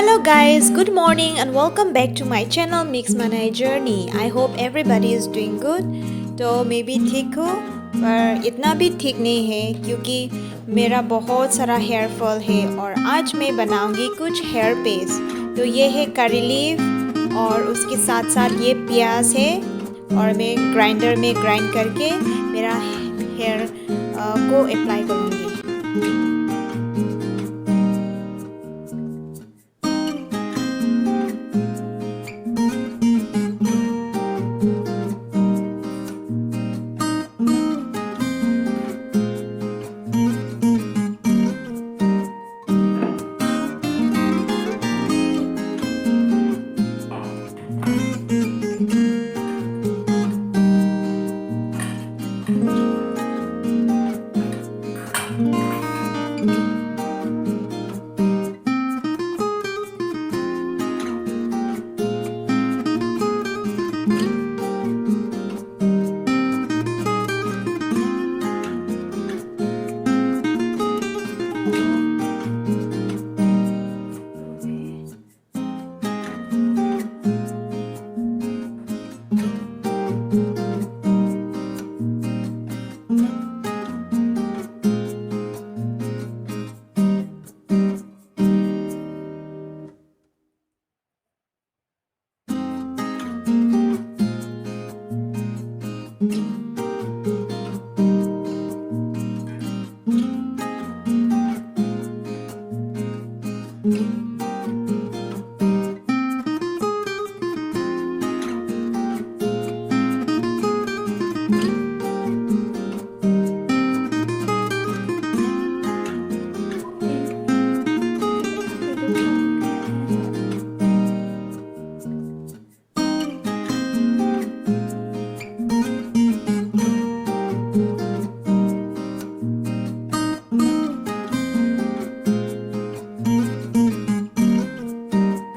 Hello guys, good morning and welcome back to my channel Mix My Journey. I hope everybody is doing good. तो मैं भी ठीक हूँ पर इतना भी ठीक नहीं है क्योंकि मेरा बहुत सारा हेयर फॉल है और आज मैं बनाऊंगी कुछ हेयर पेस्ट। तो ये है करी लीफ और उसके साथ साथ ये प्याज है और मैं ग्राइंडर में ग्राइंड करके मेरा हेयर को अप्लाई करूँगी।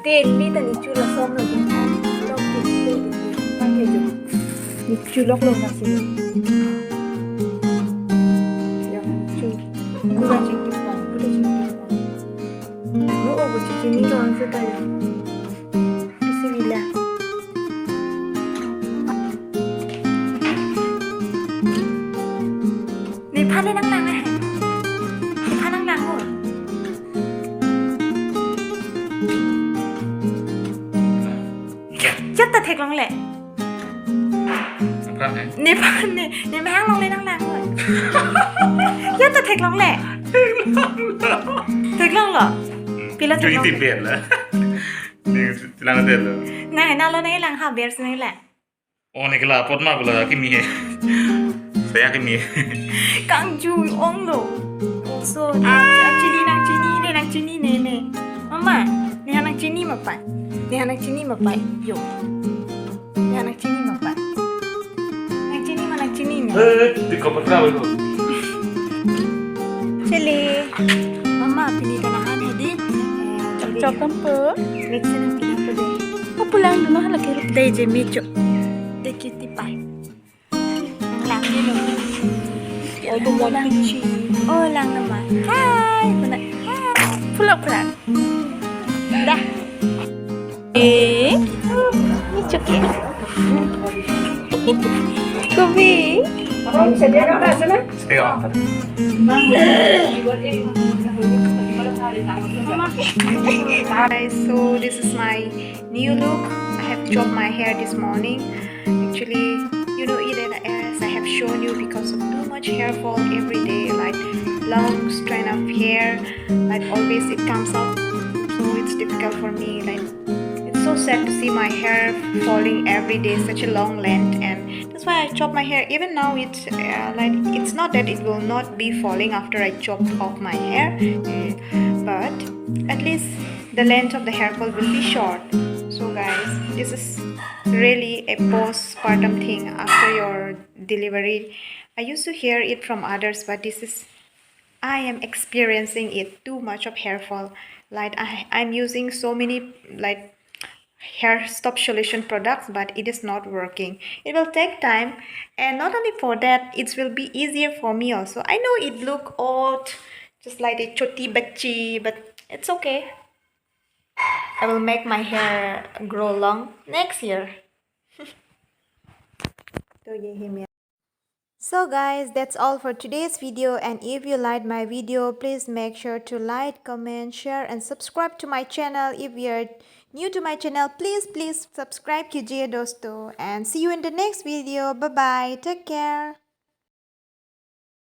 Daily tadi culok sama dengan culok itu pakai juga. Ni culok lo masih. Yang culok. Kurang cekik bang, kurang cekik bang. Lo apa cekik ni kan setaya. Bismillah. Ni pan ni nang eh. Ni pan nang oh. Chắc ta thiệt lắm lẹ. Nè mang lông lên năng rồi. Chắc ta thiệt lắm lẹ. Thiệt lắm lọ. Pila thiệt lắm. Jadi tipe lah. Ni lang ada lah. Nah, nalo na ilang habers na ila. Oh ni kela pot mah kela kimi. Saya kimi. Kang ju ong lo. So, nang cini ne. Mama, ni anak cini mapai. Ni anak cini mapai. Yo. Ni anak cini mapai. Anak cini ni. Di koper berapa itu? Cili. Mama pilih kanahan hadit. Cocok tempe. Mix na pinang pwede. Pulang dulu hala kero. Day je micho. Day kitty pie. Ang lang din o. Oh, bumulang chi. Oh, lang naman. Hi! Pulang. Dah. Micho ke. Kubi. Saya. Guys, so this is my new look. I have chopped my hair this morning. Actually, you know it as I have shown you because of too much hair fall every day, like long strand of hair, like always it comes out. So it's difficult for me. Like it's so sad to see my hair falling every day, such a long length, and that's why I chop my hair. Even now, it's like it's not that it will not be falling after I chop off my hair, but at least the length of the hair fall will be short. So guys, this is really a postpartum thing after your delivery. I used to hear it from others, but I am experiencing it too much of hair fall. Like I'm using so many like hair stop solution products, but it is not working. It will take time, and not only for that, it will be easier for me also. I know it look odd, just like a choti bachchi, but it's okay. I will make my hair grow long next year. So guys, that's all for today's video, and if you liked my video, please make sure to like, comment, share and subscribe to my channel. If you're new to my channel, please subscribe कीजिए दोस्तों, and see you in the next video. Bye bye, take care.